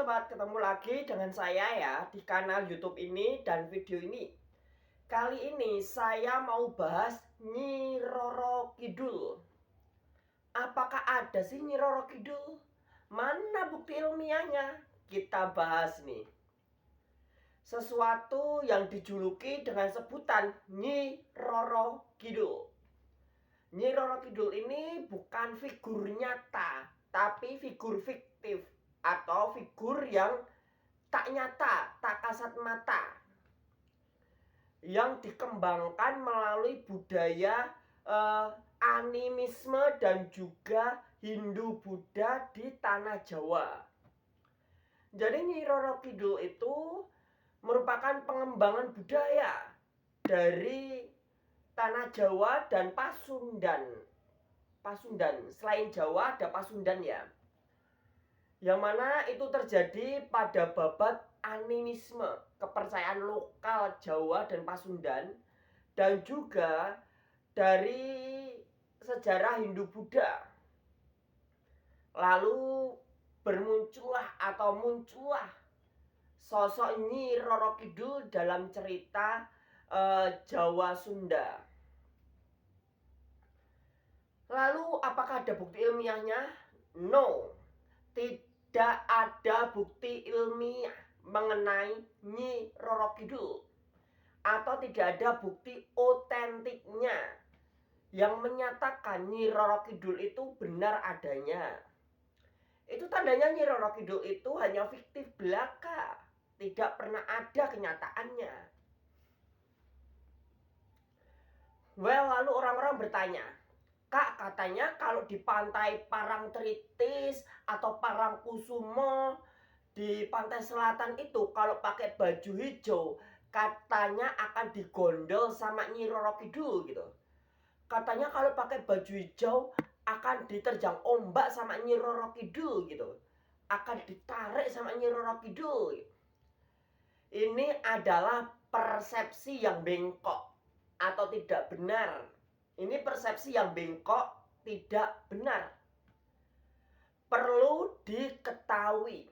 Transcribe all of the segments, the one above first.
sobat, ketemu lagi dengan saya ya di kanal YouTube ini dan video ini. Kali ini saya mau bahas Nyi Roro Kidul. Apakah ada sih Nyi Roro Kidul? Mana bukti ilmiahnya? Kita bahas nih. Sesuatu yang dijuluki dengan sebutan Nyi Roro Kidul. Nyi Roro Kidul ini bukan figur nyata, tapi figur fiktif atau figur yang tak nyata, tak kasat mata, yang dikembangkan melalui budaya animisme dan juga Hindu Buddha di tanah Jawa. Jadi Nyi Roro Kidul itu merupakan pengembangan budaya dari tanah Jawa dan Pasundan. Selain Jawa ada Pasundan ya. Yang mana itu terjadi pada babat animisme, kepercayaan lokal Jawa dan Pasundan, dan juga dari sejarah Hindu Buddha. Lalu muncullah sosok Nyi Roro Kidul dalam cerita Jawa Sunda. Lalu apakah ada bukti ilmiahnya? No, tidak ada bukti ilmiah mengenai Nyi Roro Kidul, atau tidak ada bukti otentiknya yang menyatakan Nyi Roro Kidul itu benar adanya. Itu tandanya Nyi Roro Kidul itu hanya fiktif belaka, tidak pernah ada kenyataannya. Lalu orang-orang bertanya, Kak, katanya kalau di pantai Parangtritis atau Parangkusumo di pantai selatan itu kalau pakai baju hijau katanya akan digondol sama Nyi Roro Kidul gitu. Katanya kalau pakai baju hijau akan diterjang ombak sama Nyi Roro Kidul gitu. Akan ditarik sama Nyi Roro Kidul gitu. Ini adalah persepsi yang bengkok atau tidak benar. Ini persepsi yang bengkok, tidak benar. Perlu diketahui,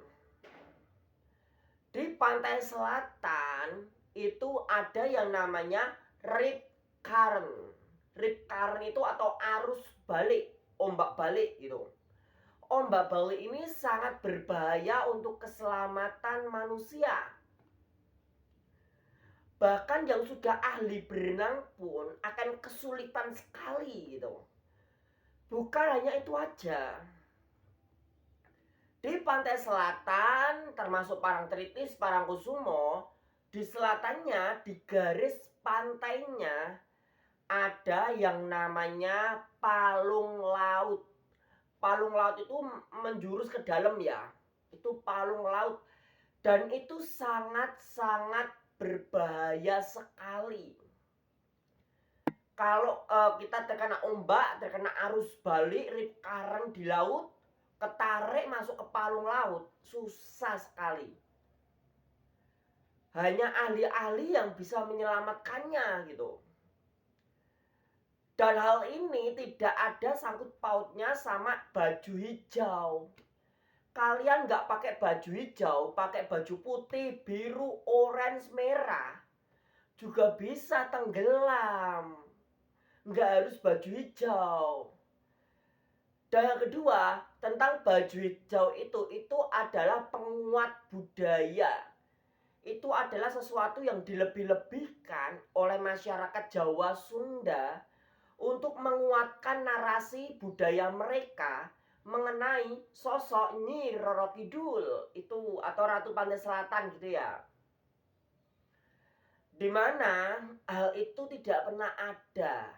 di pantai selatan itu ada yang namanya rip current. Rip current itu atau arus balik, ombak balik gitu. Ombak balik ini sangat berbahaya untuk keselamatan manusia. Bahkan yang sudah ahli berenang pun akan kesulitan sekali gitu. Bukan hanya itu aja. Di pantai selatan termasuk Parangtritis, Parangkusumo, di selatannya, di garis pantainya ada yang namanya palung laut. Palung laut itu menjurus ke dalam ya. Itu palung laut. Dan itu sangat-sangat berbahaya sekali. Kalau kita terkena ombak, terkena arus balik, rip current di laut, ketarik masuk ke palung laut, susah sekali. Hanya ahli-ahli yang bisa menyelamatkannya gitu. Dan hal ini tidak ada sangkut pautnya sama baju hijau. Kalian nggak pakai baju hijau, pakai baju putih, biru, orange, merah, juga bisa tenggelam. Nggak harus baju hijau. Dan yang kedua, tentang baju hijau itu adalah penguat budaya. Itu adalah sesuatu yang dilebih-lebihkan oleh masyarakat Jawa Sunda untuk menguatkan narasi budaya mereka mengenai sosok Nyi Roro Kidul itu atau Ratu Pantai Selatan gitu ya. Dimana hal itu tidak pernah ada.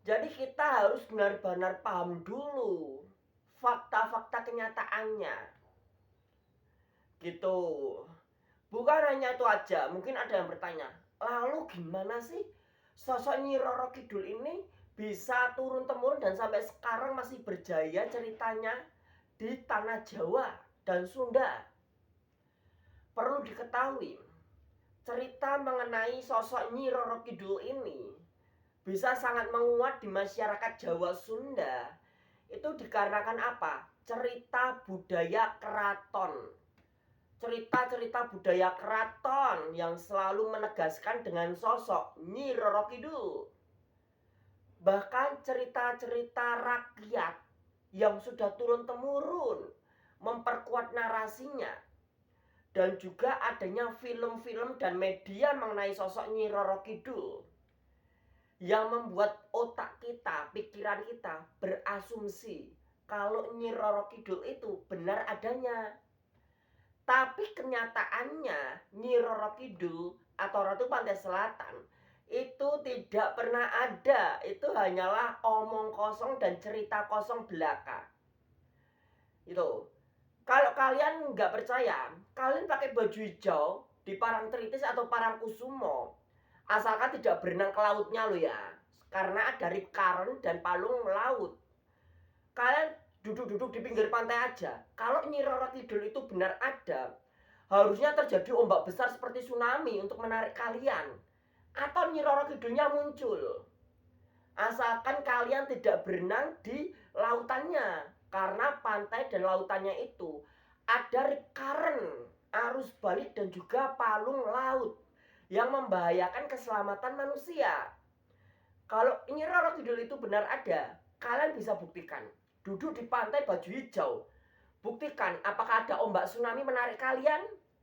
Jadi kita harus benar-benar paham dulu fakta-fakta kenyataannya. Gitu. Bukan hanya itu aja, mungkin ada yang bertanya, lalu gimana sih sosok Nyi Roro Kidul ini bisa turun-temurun dan sampai sekarang masih berjaya ceritanya di tanah Jawa dan Sunda? Perlu diketahui, cerita mengenai sosok Nyi Roro Kidul ini bisa sangat menguat di masyarakat Jawa Sunda. Itu dikarenakan apa? cerita budaya keraton. Cerita-cerita budaya keraton yang selalu menegaskan dengan sosok Nyi Roro Kidul. Bahkan cerita-cerita rakyat yang sudah turun-temurun memperkuat narasinya. Dan juga adanya film-film dan media mengenai sosok Nyi Roro Kidul yang membuat otak kita, pikiran kita berasumsi kalau Nyi Roro Kidul itu benar adanya. Tapi kenyataannya Nyi Roro Kidul atau Ratu Pantai Selatan itu tidak pernah ada. Itu hanyalah omong kosong dan cerita kosong belaka. Itu. Kalau kalian nggak percaya, kalian pakai baju hijau di Parangtritis atau Parangkusumo, asalkan tidak berenang ke lautnya lo ya. Karena ada rip current dan palung laut. Kalian duduk-duduk di pinggir pantai aja. Kalau Nyi Roro Kidul itu benar ada, harusnya terjadi ombak besar seperti tsunami untuk menarik kalian. Atau Nyi Roro Kidulnya muncul. Asalkan kalian tidak berenang di lautannya. Karena pantai dan lautannya itu ada rip current, arus balik dan juga palung laut yang membahayakan keselamatan manusia. Kalau Nyi Roro Kidul itu benar ada, kalian bisa buktikan. Duduk di pantai baju hijau, buktikan apakah ada ombak tsunami menarik kalian.